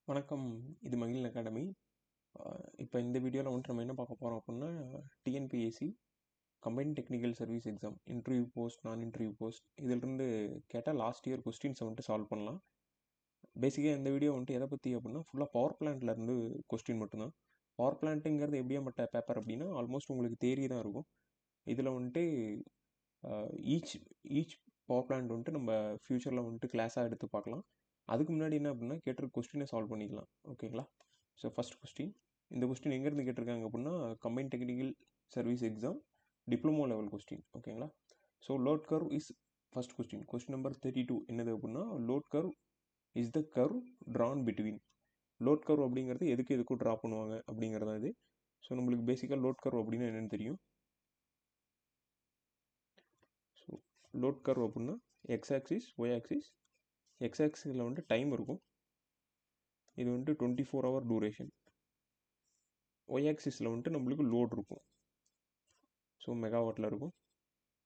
வணக்கம். இது மகிழன் அகாடமி. இப்போ இந்த வீடியோவில் வந்துட்டு நம்ம என்ன பார்க்க போகிறோம் அப்படின்னா, TNPSC combined technical service exam interview post, நான் இன்டர்வியூ போஸ்ட் இதிலிருந்து கேட்டால் லாஸ்ட் இயர் கொஸ்டின்ஸை வந்துட்டு சால்வ் பண்ணலாம். பேசிக்காக இந்த வீடியோ வந்துட்டு எதை பற்றி அப்படின்னா, ஃபுல்லாக பவர் பிளான்ட்லேருந்து கொஸ்டின் மட்டும்தான். பவர் பிளான்ட்டுங்கிறது எப்படியாப்பட்ட பேப்பர் அப்படின்னா, ஆல்மோஸ்ட் உங்களுக்கு தேரி தான் இருக்கும். இதில் வந்துட்டு ஈச் ஈச் பவர் பிளான்ட் வந்துட்டு நம்ம ஃப்யூச்சரில் வந்துட்டு கிளாஸாக எடுத்து பார்க்கலாம். அதுக்கு முன்னாடி என்ன அப்படின்னா, கேட்டிருக்க கொஸ்டினை சால்வ் பண்ணிக்கலாம். ஓகேங்களா? ஸோ ஃபஸ்ட் கொஸ்டின், இந்த கொஸ்டின் எங்கேருந்து கேட்டிருக்காங்க அப்படின்னா, combined technical service exam diploma level question. ஓகேங்களா? So load curve is first question. Question number 32 என்னது அப்படின்னா, load curve is the curve drawn between. Load curve அப்படிங்கிறது எதுக்கும் ட்ரா பண்ணுவாங்க அப்படிங்கிறதா இது. ஸோ நம்மளுக்கு பேசிக்காக லோட் கர்வ் அப்படின்னா என்னென்னு தெரியும். ஸோ லோட் கர்வ் அப்படின்னா x axis, y axis. X ஆக்சிஸில் வந்துட்டு டைம் இருக்கும், இது வந்துட்டு 24 hour டூரேஷன். ஒய் ஆக்சிஸில் வந்துட்டு நம்மளுக்கு லோட் இருக்கும், ஸோ மெகாவாட்டில் இருக்கும்.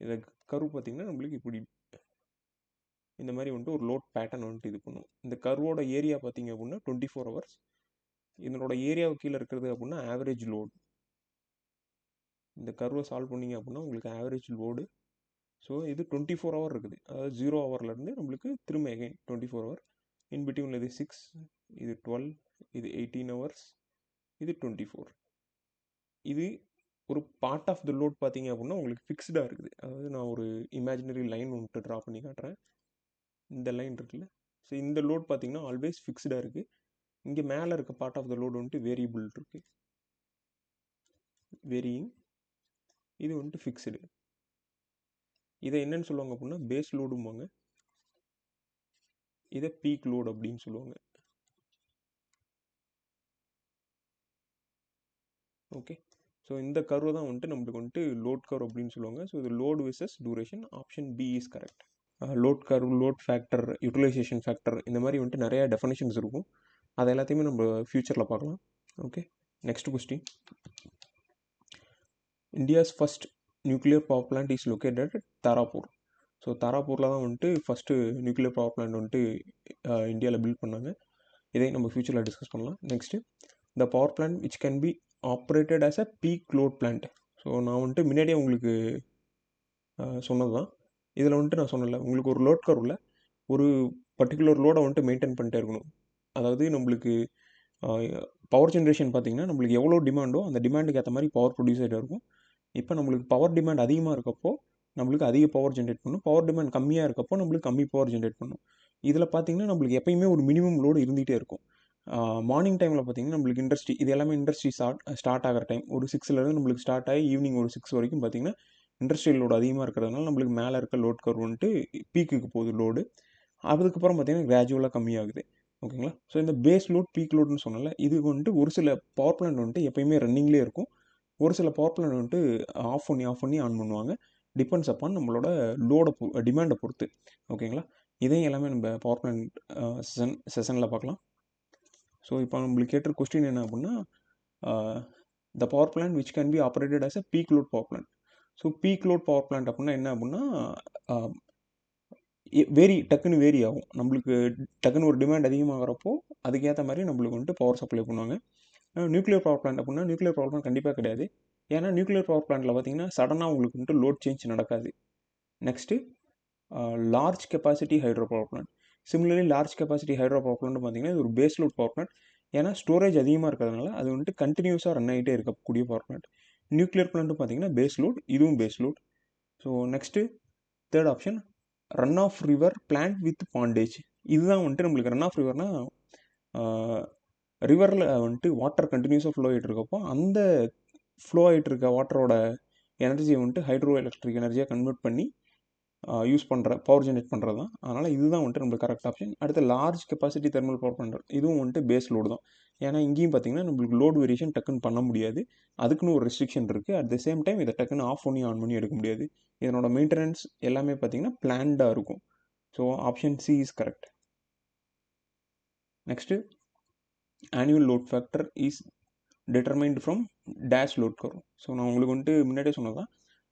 இதை கர்வ் பார்த்திங்கன்னா நம்மளுக்கு இப்படி இந்த மாதிரி வந்துட்டு ஒரு லோட் பேட்டர்ன் வந்துட்டு இது பண்ணும். இந்த கர்வோட ஏரியா பார்த்திங்க அப்படின்னா 24 hours. இதனோட ஏரியாவுக்கு கீழே இருக்கிறது அப்படின்னா ஆவரேஜ் லோடு. இந்த கர்வை சால்வ் பண்ணிங்க அப்படின்னா உங்களுக்கு ஆவரேஜ் லோடு. ஸோ இது 24 hour இருக்குது, அதாவது 0 hourலேருந்து நம்மளுக்கு திரும்ப அகைன் 24 hour. இன் பிட்வீனில் இது 6, இது 12, இது 18 hours, இது 24. இது ஒரு பார்ட் ஆஃப் த லோட் பார்த்தீங்க அப்படின்னா உங்களுக்கு ஃபிக்ஸ்டாக இருக்குது. அதாவது நான் ஒரு இமேஜினரி லைன் வந்துட்டு ட்ரா பண்ணி காட்டுறேன். இந்த லைன் இருக்குல்ல, ஸோ இந்த லோட் பார்த்தீங்கன்னா ஆல்வேஸ் ஃபிக்ஸ்டாக இருக்குது. இங்கே மேலே இருக்க பார்ட் ஆஃப் த லோடு வந்துட்டு வேரியபிள் இருக்குது, வேரியிங். இது வந்துட்டு ஃபிக்ஸ்டு. இதை என்னன்னு சொல்லுவாங்க அப்படின்னா பேஸ் லோடும்பாங்க. இதை பீக் லோடு அப்படின்னு சொல்லுவாங்க. ஓகே, ஸோ இந்த கர்வ் தான் வந்துட்டு நம்மளுக்கு வந்துட்டு லோட் கர்வ் அப்படின்னு சொல்லுவாங்க. ஸோ இது load versus duration. Option B is correct. Load curve, load factor, utilization factor, இந்த மாதிரி வந்துட்டு நிறையா டெஃபனிஷன்ஸ் இருக்கும். அதை எல்லாத்தையுமே நம்ம ஃப்யூச்சரில் பார்க்கலாம். Okay, next question. India's first nuclear power plant is located Tarapur. So தாராப்பூரில் தான் வந்துட்டு ஃபஸ்ட்டு நியூக்ளியர் பவர் பிளான்ட் வந்துட்டு இந்தியாவில் பில்ட் பண்ணாங்க. இதை நம்ம ஃப்யூச்சரில் டிஸ்கஸ் பண்ணலாம். Next, the power plant which can be operated as a peak load plant. So நான் வந்துட்டு முன்னாடியே உங்களுக்கு சொன்னது தான். இதில் வந்துட்டு நான் சொன்னல, உங்களுக்கு ஒரு லோட் கர்வில் ஒரு பர்டிகுலர் லோடை வந்துட்டு மெயின்டைன் பண்ணிட்டே இருக்கணும். அதாவது நம்மளுக்கு பவர் ஜென்ரேஷன் பார்த்திங்கன்னா நம்மளுக்கு எவ்வளோ டிமாண்டோ அந்த டிமாண்டுக்கு ஏற்ற மாதிரி பவர் ப்ரொடியூஸ் ஆகிட்டே இருக்கும். இப்போ நம்மளுக்கு பவர் டிமாண்ட் அதிகமாக இருக்கப்போ நம்மளுக்கு அதிக பவர் ஜென்ரேட் பண்ணும், பவர் டிமாண்ட் கம்மியாக இருக்கப்போ நம்மளுக்கு கம்மி பவர் ஜென்ரேட் பண்ணும். இதில் பார்த்திங்கன்னா நம்மளுக்கு எப்பயுமே ஒரு மினிமம் லோடு இருந்துகிட்டே இருக்கும். மார்னிங் டைமில் பார்த்திங்கன்னா நம்மளுக்கு இண்டஸ்ட்ரி, இது எல்லாமே இண்டஸ்ட்ரி ஸ்டார்ட் ஆகிற டைம். ஒரு 6லேருந்து நம்மளுக்கு ஸ்டார்ட் ஆகி ஈவினிங் ஒரு 6 வரைக்கும் பார்த்திங்கன்னா இண்டஸ்ட்ரியல் லோடு அதிகமாக இருக்கிறதுனால நம்மளுக்கு மேலே இருக்க லோட் கர்வ் வந்துட்டு பீக்குக்கு போகுது லோடு. அதுக்கப்புறம் பார்த்திங்கன்னா கிராஜுவலாக கம்மியாகுது. ஓகேங்களா? ஸோ இந்த பேஸ் லோட், பீக் லோடுன்னு சொன்னால இது வந்துட்டு ஒரு சில பவர் பிளான்ட் வந்துட்டு எப்பயுமே ரன்னிங்லேயே இருக்கும். ஒரு சில பவர் பிளான்ட் வந்துட்டு ஆஃப் பண்ணி ஆன் பண்ணுவாங்க. டிபெண்ட்ஸ் அப்பான் நம்மளோட லோடை டிமாண்டை பொறுத்து. ஓகேங்களா? இதையும் எல்லாமே நம்ம பவர் பிளான்ட் செஷனில் பார்க்கலாம். ஸோ இப்போ நம்மளுக்கு கேட்ட கொஸ்டின் என்ன அப்படின்னா, the power plant which can be operated as a peak load power plant. So peak load power plant அப்படின்னா என்ன அப்படின்னா, டக்குன்னு வேரி ஆகும். நம்மளுக்கு டக்குன்னு ஒரு டிமாண்ட் அதிகமாகிறப்போ அதுக்கேற்ற மாதிரி நம்மளுக்கு வந்துட்டு பவர் சப்ளை பண்ணுவாங்க. நியூக்ளியர் பவர் பிளான்ட் அப்படின்னா நியூக்ளியர் பவர் பிளான்ட் கண்டிப்பாக கிடையாது. ஏன்னா நியூக்ளியர் பவர் பிளான்ட்டில் பார்த்தீங்கன்னா சடனாக உங்களுக்கு வந்துட்டு லோட் சேஞ்ச் நடக்காது. Next, large capacity hydro power plant. Similarly large capacity hydro power plant பார்த்தீங்கன்னா இது ஒரு பேஸ் லோட் பவர் பிளான்ட். ஏன்னா ஸ்டோரேஜ் அதிகமாக இருக்கிறதுனால அது வந்துட்டு கண்டினியூஸாக ரன் ஆகிட்டே இருக்கக்கூடிய பவர் பிளான்ட். நியூக்ளியர் பிளான்ட்டும் பார்த்தீங்கன்னா பேஸ் லோட், இதுவும் base load. So next, third option, run of river plant with pondage. இதுதான் வந்துட்டு நம்மளுக்கு ரன் ஆஃப் ரிவர்னால் ரிவரில் வந்துட்டு வாட்டர் கண்டினியூஸாக ஃப்ளோ ஆகிட்டு இருக்கப்போ அந்த ஃப்ளோ ஆகிட்டு இருக்க வாட்டரோட எனர்ஜியை வந்துட்டு ஹைட்ரோ எலக்ட்ரிக் எனர்ஜியாக கன்வெர்ட் பண்ணி யூஸ் பண்ணுற பவர் ஜென்ரேட் பண்ணுறது தான். அதனால் இதுதான் வந்துட்டு நம்மளுக்கு கரெக்ட் ஆப்ஷன். அடுத்து large capacity thermal power plant, இதுவும் வந்துட்டு பேஸ் லோடு தான். ஏன்னா இங்கேயும் பார்த்தீங்கன்னா நம்மளுக்கு லோடு வேரியேஷன் டக்குன்னு பண்ண முடியாது, அதுக்குன்னு ஒரு ரெஸ்ட்ரிக்ஷன் இருக்குது. அட் த சேம் டைம் இதை டக்குன்னு ஆஃப் பண்ணி ஆன் பண்ணி எடுக்க முடியாது. இதனோட மெயின்டெனன்ஸ் எல்லாமே பார்த்தீங்கன்னா பிளான்டாக இருக்கும். So option C is correct. Next, annual load factor is determined from dash load curve. So நான் உங்களுக்கு வந்துட்டு முன்னாடியே சொன்னதான்.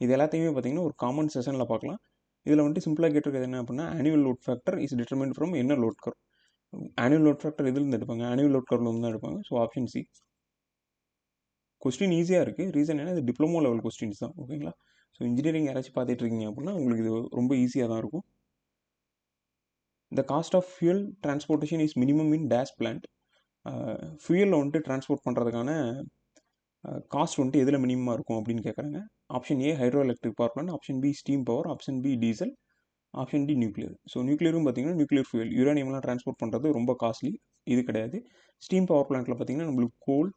இது எல்லாத்தையுமே பார்த்தீங்கன்னா ஒரு காமன் செஷனில் பார்க்கலாம். இதில் வந்துட்டு சிம்பிளாக கேட்டிருக்கிறது என்ன அப்படின்னா, annual load factor is determined from என்ன load curve. Annual load factor எதுலேருந்து எடுப்பாங்க? ஆனுவல் லோட் கர்வ்லேருந்து தான் எடுப்பாங்க. So option C. கொஸ்டின் ஈஸியாக இருக்குது. ரீசன் என்ன, இது டிப்ளமோ லெவல் கொஸ்டின்ஸ் தான். ஓகேங்களா? ஸோ இன்ஜினியரிங் யாராச்சும் பார்த்துட்டு இருக்கீங்க அப்படின்னா உங்களுக்கு இது ரொம்ப ஈஸியாக தான் இருக்கும். The cost of fuel transportation is minimum in dash plant. ஃபியூலில் வந்துட்டு டிரான்ஸ்போர்ட் பண்ணுறதுக்கான காஸ்ட் வந்துட்டு எதில் மினிமமாக இருக்கும் அப்படின்னு கேட்குறாங்க. Option A hydro electric power plant, option B steam power, option B diesel, option D nuclear. So நியூக்ளியரும் பார்த்தீங்கன்னா நியூக்ளியர் ஃபியூல் யுரேனியம்லாம் டிரான்ஸ்போர்ட் பண்ணுறது ரொம்ப காஸ்ட்லி, இது கிடையாது. ஸ்டீம் பவர் பிளான்ட்டில் பார்த்தீங்கன்னா நம்மளுக்கு கோல்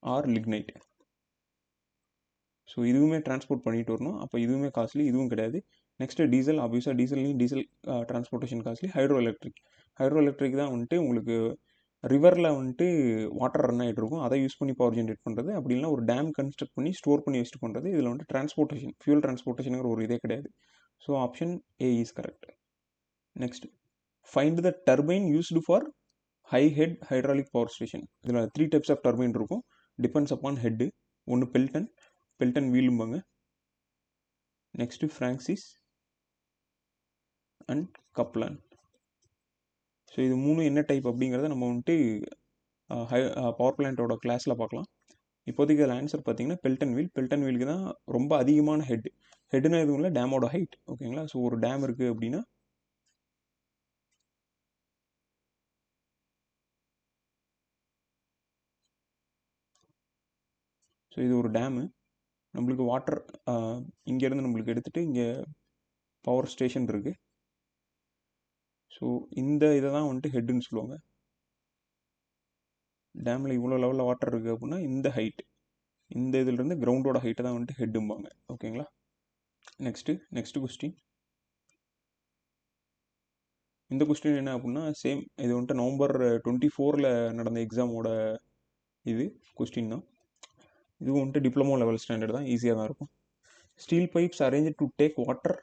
ஆர் லிக்னைட். ஸோ இதுவுமே டிரான்ஸ்போர்ட் பண்ணிட்டு வரணும், அப்போ இதுவுமே காஸ்ட்லி, இதுவும் கிடையாது. நெக்ஸ்ட்டு டீசல், ஆப்வியஸாக diesel transportation costly. Hydro electric தான் வந்துட்டு உங்களுக்கு ரிவரில் வந்துட்டு வாட்டர் ரன் ஆகிட்டு இருக்கும், அதை யூஸ் பண்ணி பவர் ஜென்ரேட் பண்ணுறது. அப்படி இல்லைனா ஒரு டேம் கன்ஸ்ட்ரக்ட் பண்ணி ஸ்டோர் பண்ணி வச்சுட்டு பண்ணுறது. இதில் வந்துட்டு டிரான்ஸ்போர்ட்டேஷன், ஃபியூல் டிரான்ஸ்போர்ட்டேஷனுங்கிற ஒரு இதே கிடையாது. So option A is correct. Next, find the turbine used for high head hydraulic power station. இதில் 3 டைப்ஸ் ஆஃப் டர்பைன் இருக்கும், டிபெண்ட்ஸ் அப்பான் ஹெட்டு. ஒன்று பெல்டன் வீலும்பாங்க. Next Francis and Kaplan. So இது 3 என்ன டைப் அப்படிங்கிறத நம்ம வந்துட்டு பவர் பிளான்ட்டோட கிளாஸில் பார்க்கலாம். இப்போதைக்கு அதில் ஆன்சர் பார்த்தீங்கன்னா பெல்டன் வீலுக்கு தான் ரொம்ப அதிகமான ஹெட்னா எதுவும் இல்லை, டேமோட ஹைட். ஓகேங்களா? ஸோ ஒரு டேம் இருக்குது அப்படின்னா ஸோ இது ஒரு டேமு, நம்மளுக்கு வாட்டர் இங்கேருந்து நம்மளுக்கு எடுத்துகிட்டு இங்கே பவர் ஸ்டேஷன் இருக்குது. ஸோ இந்த இதை தான் வந்துட்டு ஹெட்டுன்னு சொல்லுவாங்க. டேமில் இவ்வளோ லெவலில் வாட்டர் இருக்குது அப்படின்னா இந்த ஹைட், இந்த இதுலேருந்து கிரவுண்டோட ஹைட்டை தான் வந்துட்டு ஹெட்டும்பாங்க. ஓகேங்களா? Next question. இந்த கொஸ்டின் என்ன அப்படின்னா சேம், இது வந்துட்டு நவம்பர் 24 நடந்த எக்ஸாமோட இது கொஸ்டின் தான். இதுவும் வந்துட்டு டிப்ளமோ லெவல் ஸ்டாண்டர்ட் தான், ஈஸியாக தான் இருக்கும். Steel pipes arrange to take water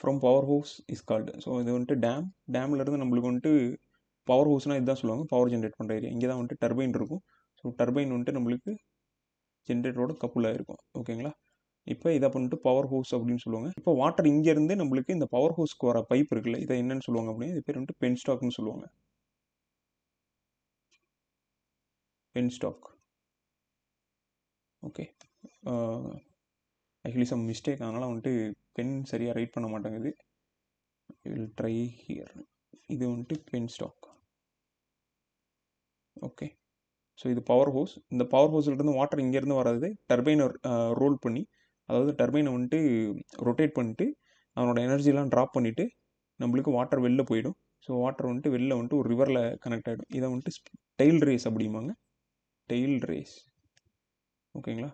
from power house is called. So இது வந்துட்டு டேம்லேருந்து நம்மளுக்கு வந்துட்டு பவர் ஹவுஸ்னால் இதுதான் சொல்லுவாங்க, பவர் ஜென்ரேட் பண்ணுற ஏரியா. இங்கே தான் வந்துட்டு டர்பைன் இருக்கும். ஸோ டர்பைன் வந்துட்டு நம்மளுக்கு ஜென்ரேட்டரோட கப்புலாக இருக்கும். ஓகேங்களா? இப்போ இதை பண்ணிட்டு பவர் ஹவுஸ் அப்படின்னு சொல்லுவாங்க. இப்போ வாட்டர் இங்கேருந்து நம்மளுக்கு இந்த பவர் ஹவுஸ்க்கு வர பைப் இருக்குல்ல, இதை என்னன்னு சொல்லுவாங்க அப்படின்னா இது பேர் வந்துட்டு பென்ஸ்டாக்னு சொல்லுவாங்க. Penstock. Okay, actually some mistake, அதனால் வந்துட்டு பென் சரியாக ரைட் பண்ண மாட்டேங்குது. Will try here. இது வந்துட்டு பென்ஸ்டாக். ஓகே, ஸோ இது பவர் ஹவுஸ். இந்த பவர் ஹவுஸ்லேருந்து வாட்டர் இங்கேருந்து வராது, டர்பைனை ரோல் பண்ணி, அதாவது டர்பைனை வந்துட்டு ரொட்டேட் பண்ணிட்டு அதனோட எனர்ஜிலாம் ட்ராப் பண்ணிவிட்டு நம்மளுக்கு வாட்டர் வெளில போயிடும். ஸோ வாட்டர் வந்துட்டு வெளில வந்துட்டு ஒரு ரிவரில் கனெக்ட் ஆகிடும். இதை வந்துட்டு டெயில் ரேஸ் அப்படிம்பாங்க. Tail race. ஓகேங்களா?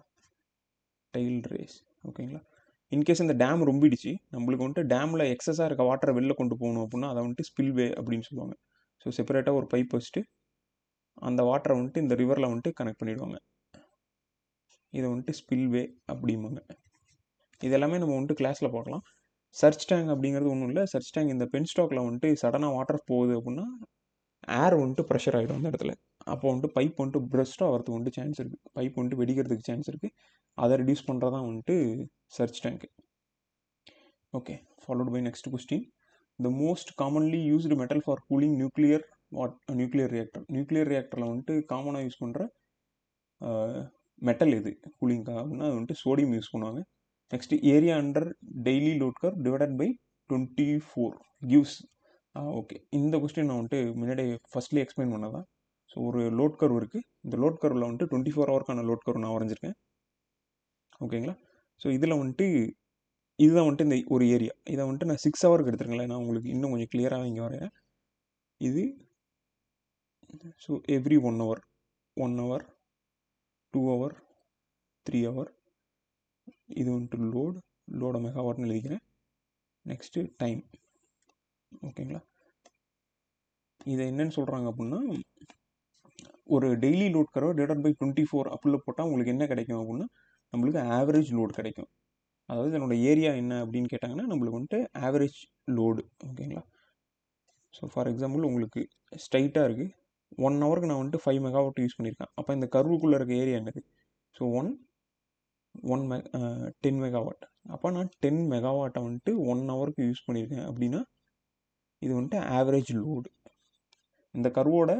Tail race. ஓகேங்களா? இன்கேஸ் இந்த டேம் ரொம்பிடுச்சு, நம்மளுக்கு வந்துட்டு டேமில் எக்ஸஸாக இருக்க வாட்டரை வெளில கொண்டு போகணும் அப்படின்னா அதை வந்துட்டு ஸ்பில்வே அப்படின்னு சொல்லுவாங்க. ஸோ செப்பரேட்டாக ஒரு பைப் வச்சுட்டு அந்த வாட்டரை வந்துட்டு இந்த ரிவரில் வந்துட்டு கனெக்ட் பண்ணிவிடுவாங்க. இதை வந்துட்டு ஸ்பில்வே அப்படிம்பாங்க. இது எல்லாமே நம்ம வந்துட்டு கிளாஸில் பார்க்கலாம். சர்ச் டேங்க் அப்படிங்கிறது ஒன்றும் இல்லை. சர்ச் டேங்க் இந்த பென்ஸ்டாக்கில் வந்துட்டு சடனாக வாட்டர் போகுது அப்படின்னா ஏர் வந்துட்டு ப்ரெஷர் ஆகிடும் அந்த இடத்துல. அப்போ வந்துட்டு பைப் வந்துட்டு பிரஸ்ட் ஆகிறதுக்கு வந்துட்டு சான்ஸ் இருக்குது, பைப் வந்துட்டு வெடிக்கிறதுக்கு சான்ஸ் இருக்குது. அதை ரெடியூஸ் பண்ணுறதான் வந்துட்டு surge tank. Okay, followed by next question. The most commonly used metal for cooling nuclear reactor. Nuclear ரியாக்டரில் வந்துட்டு காமனாக யூஸ் பண்ணுற மெட்டல் எது கூலிங்காக அப்படின்னா அது வந்துட்டு சோடியம் யூஸ் பண்ணுவாங்க. Next, area under daily load curve divided by 24 gives. Okay, இந்த கொஸ்டின் நான் வந்துட்டு முன்னாடி ஃபர்ஸ்ட்லி எக்ஸ்பிளைன் பண்ணதான். ஸோ ஒரு லோட் கர்வ் இருக்குது, இந்த லோட் கர்வில் வந்துட்டு 24 ஹவருக்கான லோட் கர்வ் நான் வரைஞ்சிருக்கேன். ஓகேங்களா? ஸோ இதில் வந்துட்டு இதுதான் வந்துட்டு இந்த ஒரு ஏரியா. இதை வந்துட்டு நான் 6 ஹவருக்கு எடுத்துருங்களேன், நான் உங்களுக்கு இன்னும் கொஞ்சம் கிளியராக இங்கே வரையேன். இது so every 1 hour, 2 hour, 3 hour. இது வந்துட்டு லோட மெகாவாட்னு எழுதிக்கிறேன். Next time. ஓகேங்களா? இதை என்னன்னு சொல்கிறாங்க அப்படின்னா ஒரு daily load curve divided by 24 அப்படில் போட்டால் உங்களுக்கு என்ன கிடைக்கும் அப்படின்னா நம்மளுக்கு ஆவரேஜ் லோடு கிடைக்கும். அதாவது என்னோட ஏரியா என்ன அப்படின்னு கேட்டாங்கன்னா நம்மளுக்கு வந்துட்டு ஆவரேஜ் லோடு. ஓகேங்களா? ஸோ ஃபார் எக்ஸாம்பிள் உங்களுக்கு ஸ்ட்ரைட்டாக இருக்குது, 1 ஹவருக்கு நான் வந்துட்டு 5 மெகாவாட் யூஸ் பண்ணியிருக்கேன். அப்போ இந்த கர்வுக்குள்ளே இருக்க ஏரியா என்னது? So 10 megawatt. அப்போ நான் 10 மெகாவாட்டை வந்துட்டு 1 ஹவருக்கு யூஸ் பண்ணியிருக்கேன் அப்படின்னா இது வந்துட்டு ஆவரேஜ் லோடு. இந்த கர்வோட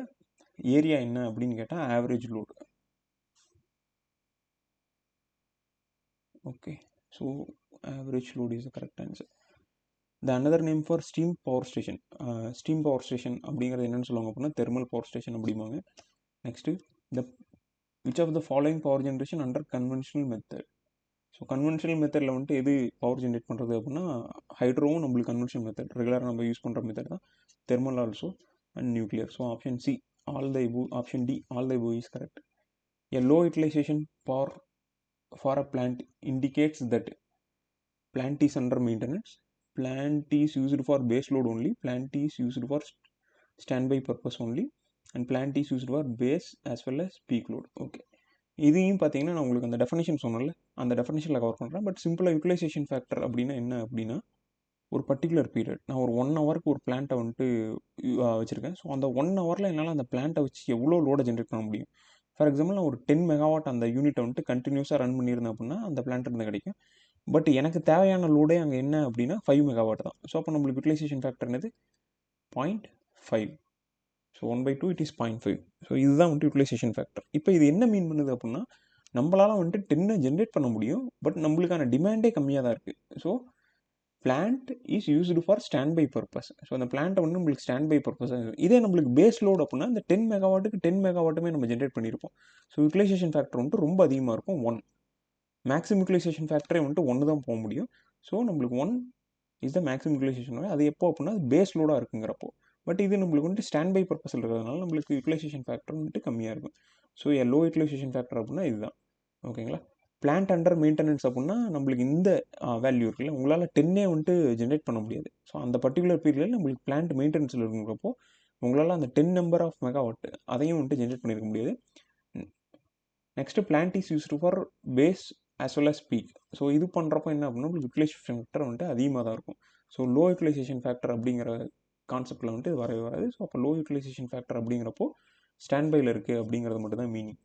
ஏரியா என்ன அப்படின்னு கேட்டால் average load. Okay, so average load is the correct answer. The another name for steam power station. Steam power station அப்படிங்கிறது என்னென்னு சொல்லுவாங்க அப்படின்னா தெர்மல் பவர் ஸ்டேஷன் அப்படிம்பாங்க. Next the which of the following power generation under conventional method. So conventional மெத்தடில் வந்துட்டு எது power generate பண்ணுறது அப்படின்னா ஹைட்ரோவும் நம்மளுக்கு கன்வென்ஷனல் மெத்தட் ரெகுலராக நம்ம யூஸ் பண்ணுற மெத்தட் தான். Thermal also and nuclear. So option C all the above, option D all the above is correct. A low utilization for a plant indicates that plant is under maintenance, plant is used for base load only, plant is used for standby purpose only, and plant is used for base as well as peak load. Okay, இதையும் பார்த்தீங்கன்னா நான் உங்களுக்கு அந்த definition சொன்னல, அந்த டெஃபினேஷனில் cover பண்ணுறேன். But சிம்பிளாக utilisation factor அப்படின்னா என்ன அப்படின்னா ஒரு பர்டிகுலர் பீரியட் நான் ஒரு 1 ஹவருக்கு ஒரு பிளான்ட்டை வந்துட்டு வச்சுருக்கேன். ஸோ அந்த 1 ஹவரில் என்னால் அந்த பிளான்ட்டை வச்சு எவ்வளோ லோடை ஜென்ரேட் பண்ண முடியும். ஃபார் எக்ஸாம்பிள் நான் ஒரு 10 மெகாவாட் அந்த யூனிட்டை வந்துட்டு கண்டினியூஸாக ரன் பண்ணியிருந்தேன் அப்படின்னா அந்த பிளான்ட் இருந்து கிடைக்கும். பட் எனக்கு தேவையான லோடே அங்கே என்ன அப்படின்னா 5 மெகாவாட் தான். ஸோ அப்போ நம்மளுக்கு யூட்டிலைசேஷன் ஃபேக்டர் என்னது 0.5. So 1/2 it is 0.5. ஸோ இதுதான் வந்துட்டு யூட்டிலைசேஷன் ஃபேக்டர். இப்போ இது என்ன மீன் பண்ணுது அப்படின்னா நம்மளால் வந்துட்டு 10 ஜென்ரேட் பண்ண முடியும், பட் நம்மளுக்கான டிமாண்டே கம்மியாக தான் இருக்குது. So plant is used for standby purpose. So அந்த பிளான்ட்டை வந்து நம்மளுக்கு ஸ்டாண்ட் பை பர்பஸ். இதே நம்மளுக்கு பேஸ் லோட் அப்படின்னா இந்த 10 மெகாவாட்டுக்கு 10 மெகாவாட்டுமே நம்ம ஜென்ரேட் பண்ணியிருப்போம். ஸோ யூட்டிலைசேஷன் ஃபேக்டர் வந்துட்டு ரொம்ப அதிகமாக இருக்கும் 1. மேக்ஸிமம் யூட்டிலைசேஷன் ஃபேக்டரே வந்துட்டு 1 தான் போக முடியும். ஸோ நம்மளுக்கு 1 இஸ் த மேக்ஸிமம் யூட்டிலைசேஷன். அது எப்போ அப்படின்னா பேஸ் லோடாக இருக்குங்கிறப்போ. பட் இது நம்மளுக்கு வந்துட்டு ஸ்டாண்ட் பை பர்பஸில் இருக்கிறதுனால நம்மளுக்கு யூட்டிலைசேஷன் ஃபேக்டர் வந்துட்டு கம்மியாக இருக்கும். ஸோ லோ யூட்டிலைசேஷன் ஃபேக்டர் அப்படின்னா இதுதான். ஓகேங்களா. பிளான்ட் அண்டர் மெயின்டெனன்ஸ் அப்படின்னா நம்மளுக்கு இந்த வேல்யூ இருக்குல்ல, உங்களால் 10 வந்துட்டு ஜென்ரேட் பண்ண முடியாது. ஸோ அந்த பர்டிகுலர் பீரியடில் நம்மளுக்கு பிளான்ட் மெயின்டெனன்ஸில் இருக்கிறப்போ உங்களால் அந்த 10 நம்பர் ஆஃப் மெகாவாட் அதையும் வந்துட்டு ஜென்ரேட் பண்ணியிருக்க முடியாது. Next plant is used for base as well as peak. So இது பண்ணுறப்போ என்ன அப்படின்னா உங்களுக்கு யூட்டிலைசேஷன் ஃபேக்டர் வந்துட்டு அதிகமாக தான் இருக்கும். ஸோ லோ யூட்டிலைசேஷன் ஃபேக்டர் அப்படிங்கிற கான்செப்டில் வந்துட்டு வரவே வராது. ஸோ அப்போ லோ யூட்டிலைசேஷன் ஃபேக்டர் அப்படிங்கிறப்போ ஸ்டாண்ட் பையில் இருக்குது அப்படிங்கிறது மட்டும் தான் மீனிங்.